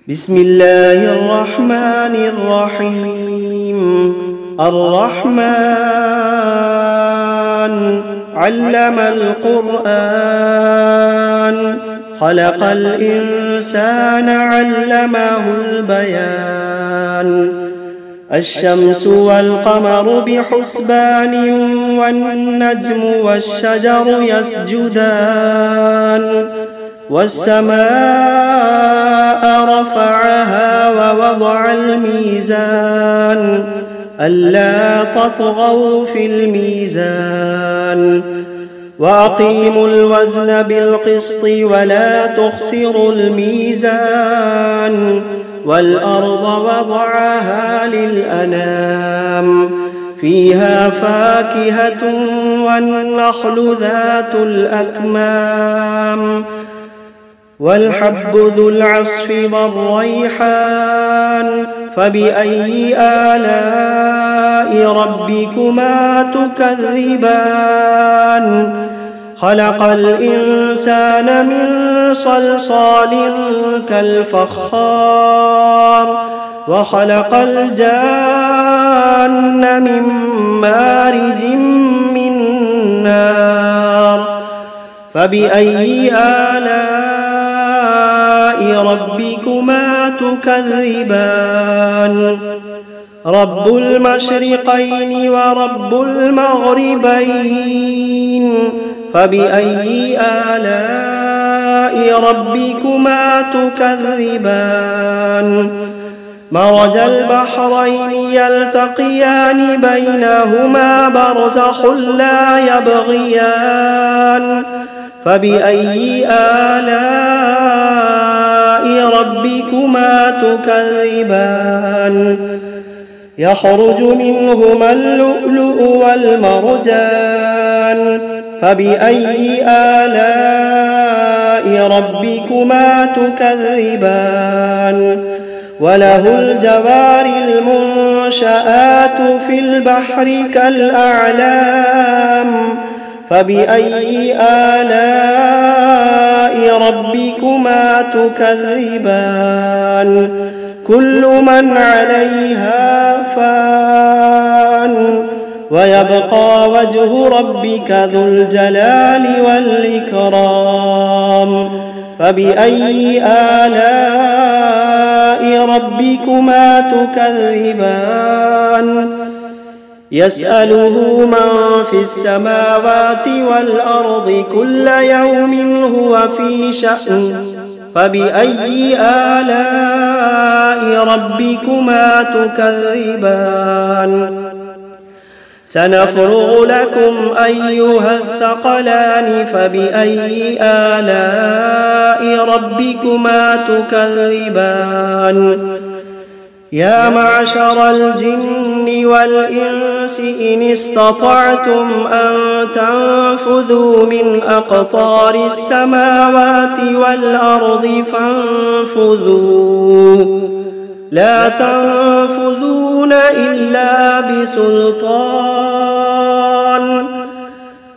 بسم الله الرحمن الرحيم. الرحمن علم القرآن، خلق الإنسان علمه البيان. الشمس والقمر بحسبان، والنجم والشجر يسجدان. والسماء رفعها ووضع الميزان، ألا تطغوا في الميزان. وأقيموا الوزن بالقسط ولا تخسروا الميزان. والأرض وضعها للأنام، فيها فاكهة والنخل ذات الأكمام. والحب ذو العصف والريحان، فبأي آلاء ربكما تكذبان. خلق الإنسان من صلصال كالفخار، وخلق الجان من مارج من نار. فبأي آلاء ربكما تكذبان. رب المشرقين ورب المغربين، فبأي آلاء ربكما تكذبان. مرج البحرين يلتقيان، بينهما برزخ لا يبغيان. فبأي آلاء ربكما تكذبان. يخرج منهما اللؤلؤ والمرجان، فبأي آلاء ربكما تكذبان. وله الجوار المنشآت في البحر كالأعلام، فبأي آلاء ربكما تكذبان. كل من عليها فان، ويبقى وجه ربك ذو الجلال والإكرام. فبأي آلاء ربكما تكذبان. يسأله من في السماوات والأرض كل يوم هو في شأن. فبأي آلاء ربكما تكذبان. سنفرغ لكم أيها الثقلان، فبأي آلاء ربكما تكذبان. يا معشر الجن والإنس إن استطعتم أن تنفذوا من أقطار السماوات والأرض فانفذوا، لا تنفذون إلا بسلطان.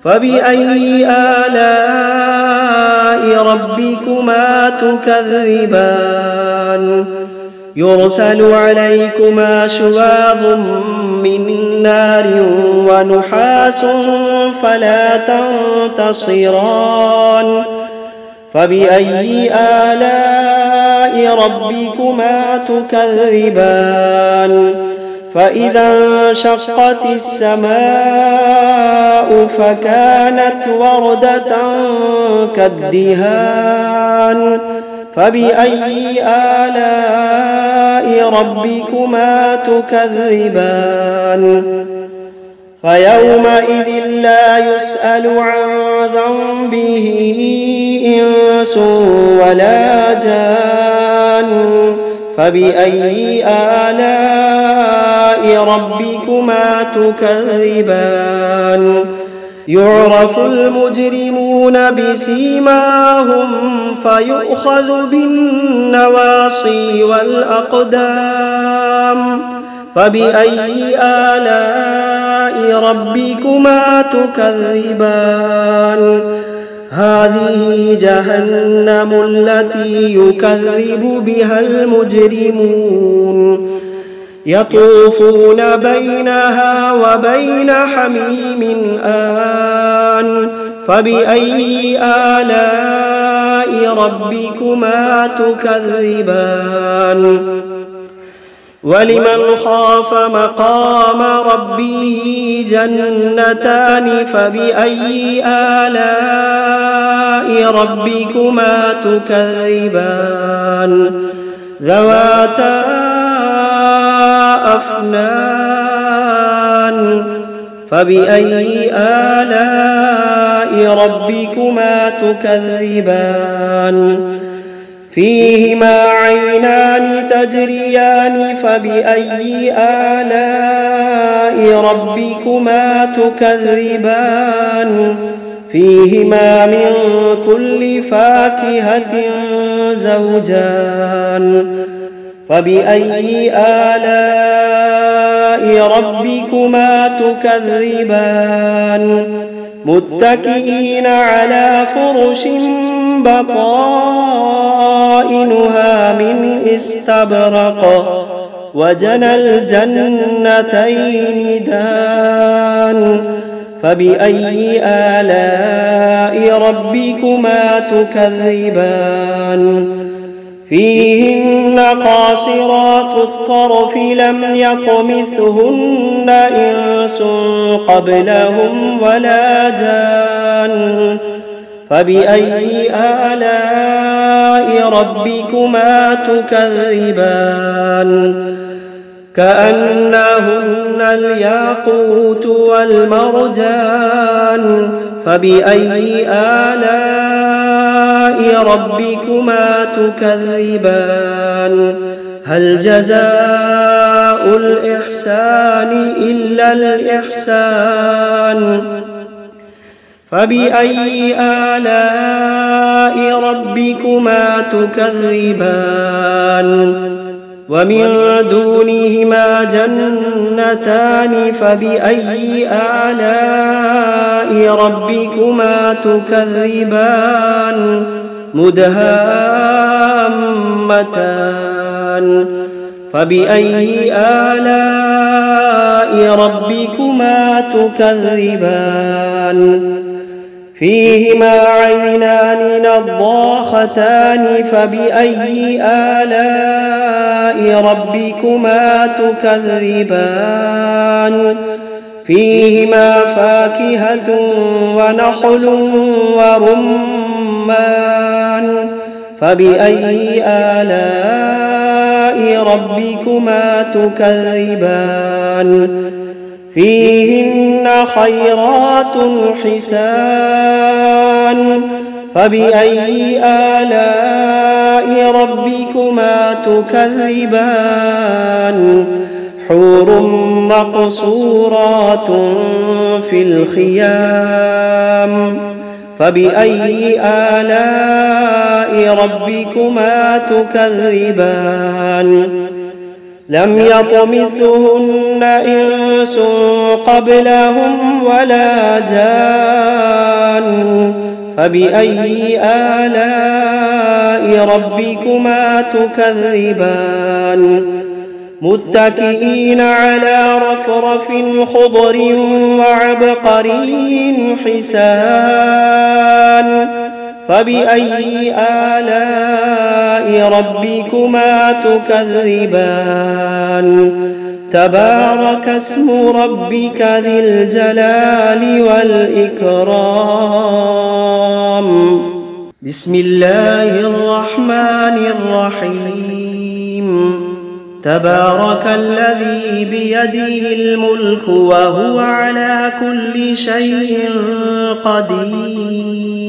فبأي آلاء ربكما تكذبان. يرسل عليكما شواظ من نار ونحاس فلا تنتصران. فبأي آلاء ربكما تكذبان. فإذا انشقت السماء فكانت وردة كالدهان. فبأي آلاء ربكما تكذبان. فيومئذ لا يسأل عن ذنبه إنس ولا جان. فبأي آلاء ربكما تكذبان. يعرف المجرمون بسيماهم، فيؤخذ بالنواصي والأقدام. فبأي آلاء ربكما تكذبان. هذه جهنم التي يكذب بها المجرمون يطوفون بينها وبين حميم آن فبأي آلاء ربكما تكذبان ولمن خاف مقام ربه جنتان فبأي آلاء ربكما تكذبان ذواتا أفنان فبأي آلاء ربكما تكذبان فيهما عينان تجريان فبأي آلاء ربكما تكذبان فيهما من كل فاكهة زوجان فبأي آلاء ربكما تكذبان متكئين على فرش بطائنها من استبرق وجنى الجنتين دان فبأي آلاء ربكما تكذبان فيهن قاصرات الطرف لم يطمثهن إنس قبلهم ولا جان فبأي آلاء ربكما تكذبان كأنهن الياقوت والمرجان فبأي آلاء ربكما تكذبان هل جزاء الإحسان إلا الإحسان فبأي آلاء ربكما تكذبان ومن دونهما جنتان فبأي آلاء ربكما تكذبان مدهامتان فبأي آلاء ربكما تكذبان فيهما عينان نضاختان فبأي آلاء ربكما تكذبان فيهما فاكهة ونخل ورمان فبأي آلاء ربكما تكذبان فيهن خيرات حسان فبأي آلاء ربكما تكذبان حور مقصورات في الخيام فبأي آلاء ربكما تكذبان لم يطمثهن إنس قبلهم ولا جان فبأي آلاء ربكما تكذبان متكئين على رفرف خضر وعبقري حسان فبأي آلاء ربكما تكذبان تبارك اسم ربك ذي الجلال والإكرام بسم الله الرحمن الرحيم تبارك الذي بيده الملك وهو على كل شيء قدير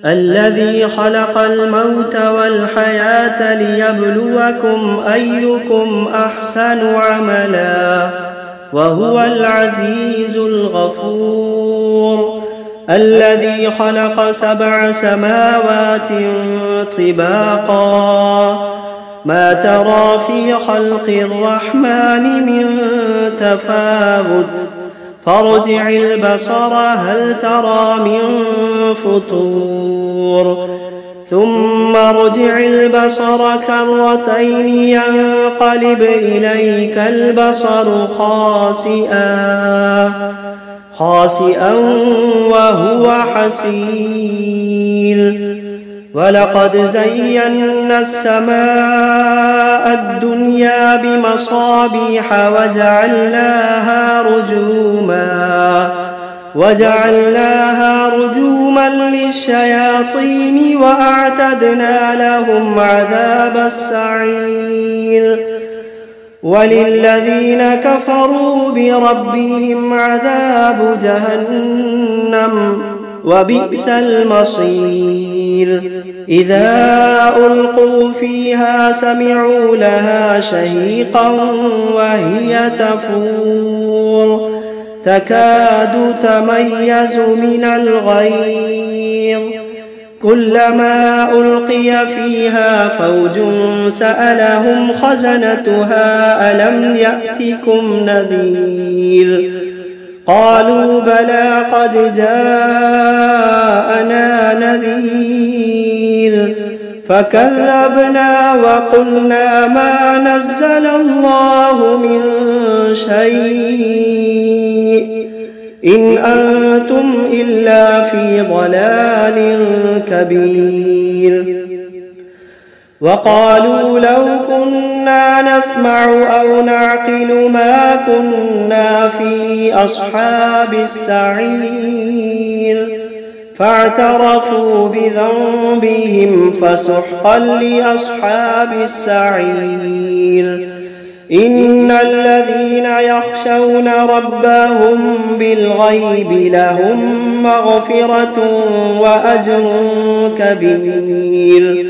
الذي خلق الموت والحياة ليبلوكم أيكم أحسن عملا وهو العزيز الغفور الذي خلق 7 سماوات طباقا ما ترى في خلق الرحمن من تفاوت فارجع البصر هل ترى من فطور ثم ارجع البصر كرتين ينقلب إليك البصر خاسئا وهو حسير ولقد زينا السماء الدنيا بمصابيح وجعلناها رجوما للشياطين وأعتدنا لهم عذاب السعير وللذين كفروا بربهم عذاب جهنم وبئس المصير إذا ألقوا فيها سمعوا لها شهيقا وهي تفور تكاد تميز من الغيظ كلما ألقي فيها فوج سألهم خزنتها ألم يأتكم نذير قالوا بلى قد جاءنا نذير فكذبنا وقلنا ما نزل الله من شيء إن أنتم إلا في ضلال كبير وقالوا لو كنا نسمع أو نعقل ما كنا في أصحاب السعير فاعترفوا بذنبهم فسحقا لأصحاب السعير إن الذين يخشون ربهم بالغيب لهم مغفرة وأجر كبير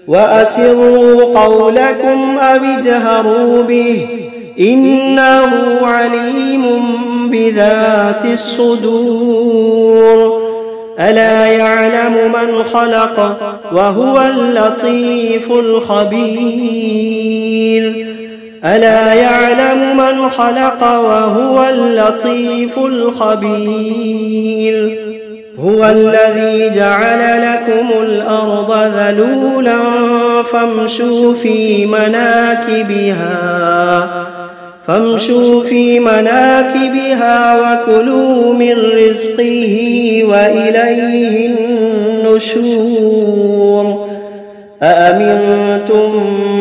وأسروا قولكم أو اجهروا به إنه عليم بذات الصدور ألا يعلم من خلق وهو اللطيف الخبير ألا يعلم من خلق وهو اللطيف الخبير هو الذي جعل لكم الأرض ذلولا فامشوا في مناكبها وكلوا من رزقه وإليه النشور أأمنتم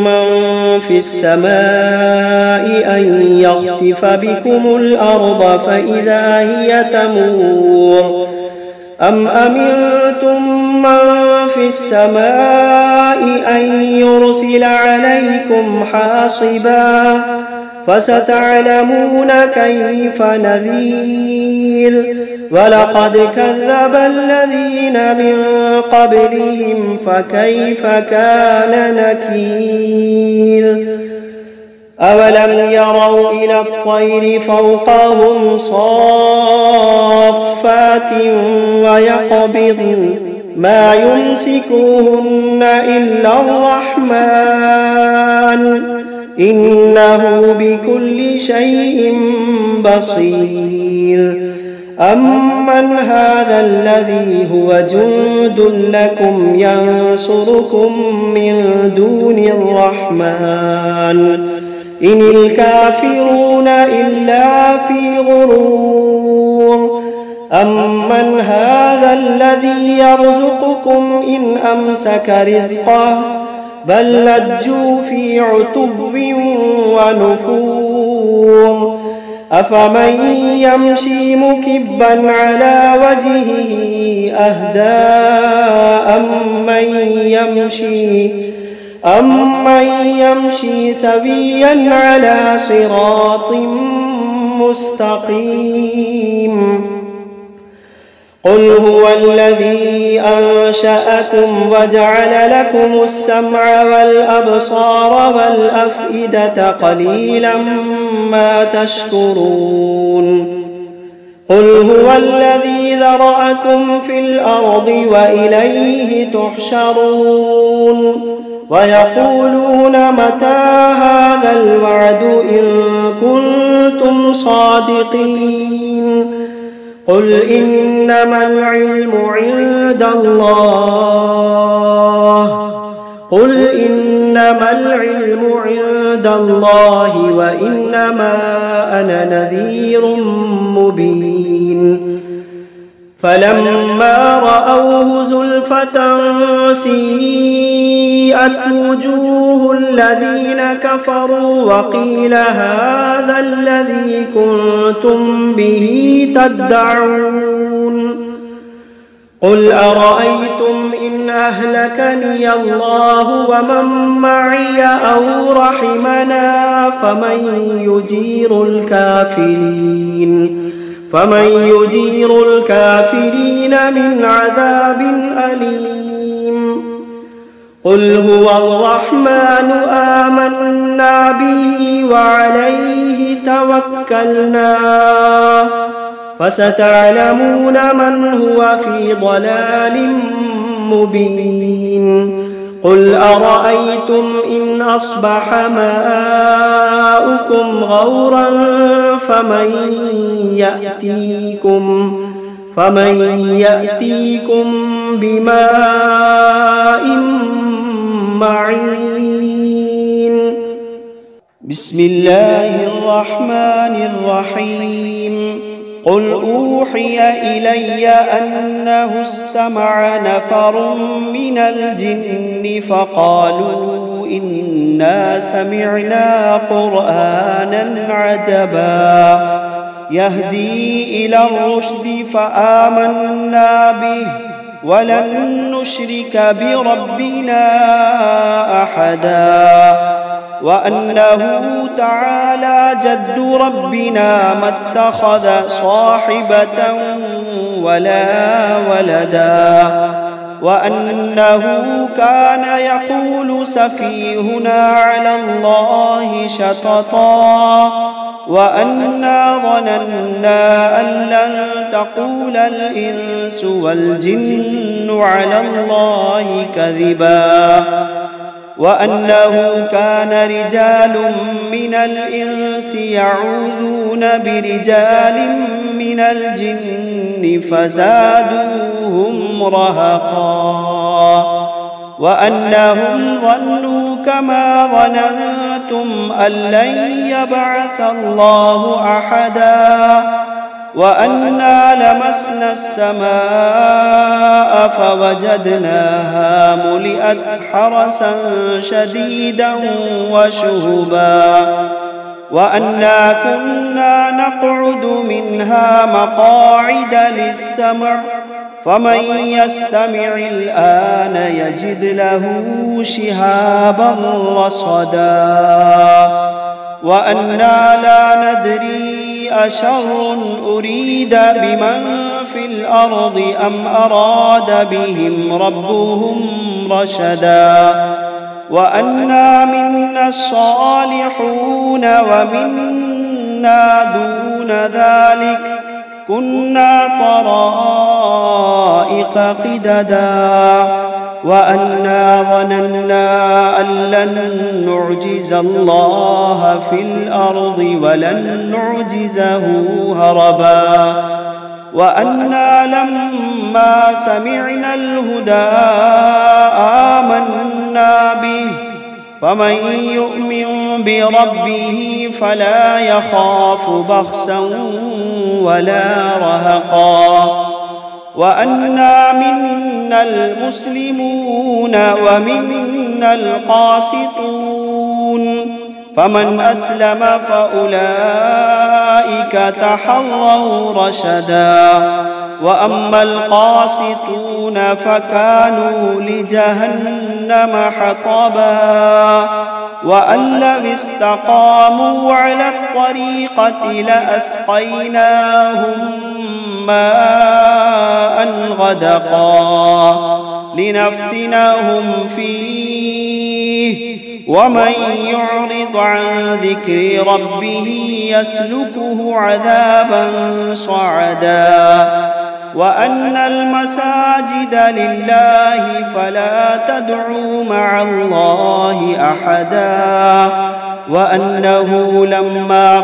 من في السماء أن يخسف بكم الأرض فإذا هي تمور أم أمنتم من في السماء أن يرسل عليكم حاصبا فستعلمون كيف نذير ولقد كذب الذين من قبلهم فكيف كان نكير أولم يروا إلى الطير فوقهم صافات ويقبضن ما يمسكوهن إلا الرحمن إنه بكل شيء بصير أمن هذا الذي هو جند لكم ينصركم من دون الرحمن إن الكافرون إلا في غرور أمن هذا الذي يرزقكم إن أمسك رزقه بل لجوا في عتب ونفور أفمن يمشي مكبا على وجهه أهدى أمن يمشي سويا على صراط مستقيم قل هو الذي أنشأكم وجعل لكم السمع والأبصار والأفئدة قليلا ما تشكرون قل هو الذي ذرأكم في الأرض وإليه تحشرون ويقولون متى هذا الوعد إن كنتم كنتم صادقين قل إنما العلم عند الله وإنما أنا نذير مبين فلما رأوه زلفة سيئت وجوه الذين كفروا وقيل هذا الذي كنتم به تدعون قل أرأيتم إن أهلكني الله ومن معي أو رحمنا فمن يجير الكافرين من عذاب أليم قل هو الرحمن آمنا به وعليه توكلنا فستعلمون من هو في ضلال مبين قل أرأيتم إن أصبح ماؤكم غورا فمن يأتيكم بماء معين بسم الله الرحمن الرحيم قل أوحي إلي أنه استمع نفر من الجن فقالوا إنا سمعنا قرآنا عجبا يهدي إلى الرشد فآمنا به ولن نشرك بربنا أحدا وأنه تعالى جد ربنا ما اتخذ صاحبة ولا ولدا وأنه كان يقول سفيهنا على الله شططا وأنا ظننا أن لن تقول الإنس والجن على الله كذبا وأنه كان رجال من الإنس يعوذون برجال من الجن فزادوهم رهقا وأنهم ظنوا كما ظننتم أن لن يبعث الله أحدا وأنا لمسنا السماء فوجدناها ملئت حرسا شديدا وشهبا وأنا كنا نقعد منها مقاعد للسمع فمن يستمع الآن يجد له شهابا رصدا وأنا لا ندري أشر أريد بمن في الأرض أم أراد بهم ربهم رشدا وأنا منا الصالحون ومنا دون ذلك كنا طرائق قددا وأنا ظننا أن لن نعجز الله في الأرض ولن نعجزه هربا وأنا لما سمعنا الهدى آمنا به فمن يؤمن بربه فلا يخاف بخسا ولا رهقا وأنا منا المسلمون ومنا القاسطون فمن أسلم فأولئك تحروا رشدا وأما القاسطون فكانوا لجهنم حطبا وأن لم استقاموا على الطريقة لأسقيناهم ماء غدقا لنفتنهم فيه ومن يعرض عن ذكر ربه يسلكه عذابا صعدا وأن المساجد لله فلا تدعوا مع الله أحدا وأنه لما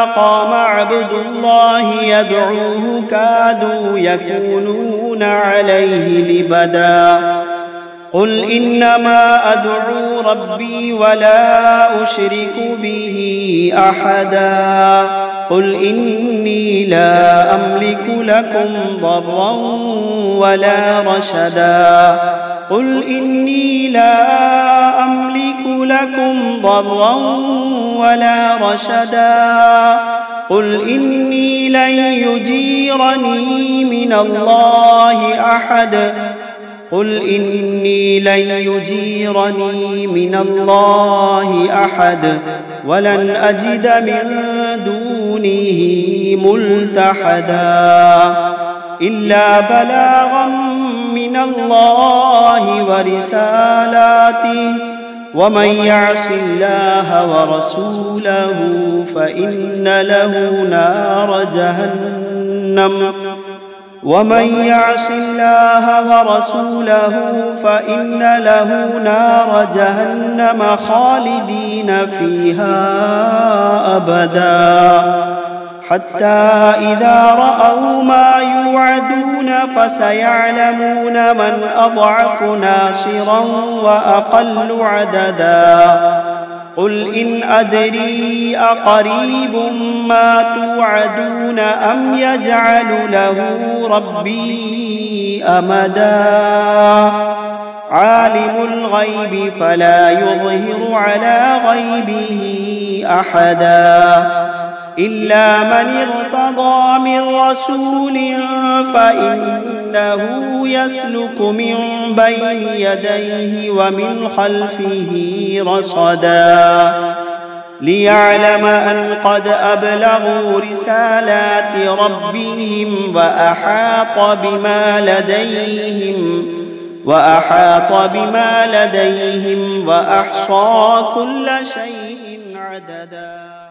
قام عبد الله يدعوه كادوا يكونون عليه لبدا. قل إنما أدعو ربي ولا أشرك به أحدا. قل إني لا أملك لكم ضرا ولا رشدا. قل إني لا أملك لكم ضرا ولا رشدا. قل إني لن يجيرني من الله أحد. قل إني لن يجيرني من الله أحد ولن أجد من دونه ملتحدا إلا بلاغا من الله ورسالاته ومن يعص الله ورسوله فإن له نار جهنم خالدين فيها أبدا. حتى إذا رأوا ما يوعدون فسيعلمون من أضعف ناصرا وأقل عددا. قل إن أدري أقريب ما توعدون أم يجعل له ربي أمدا. عالم الغيب فلا يظهر على غيبه أحدا إلا من ارتضى من رسول فإنه يسلك من بين يديه ومن خلفه رصدا ليعلم أن قد أبلغوا رسالات ربهم وأحاط بما لديهم وأحصى كل شيء عددا.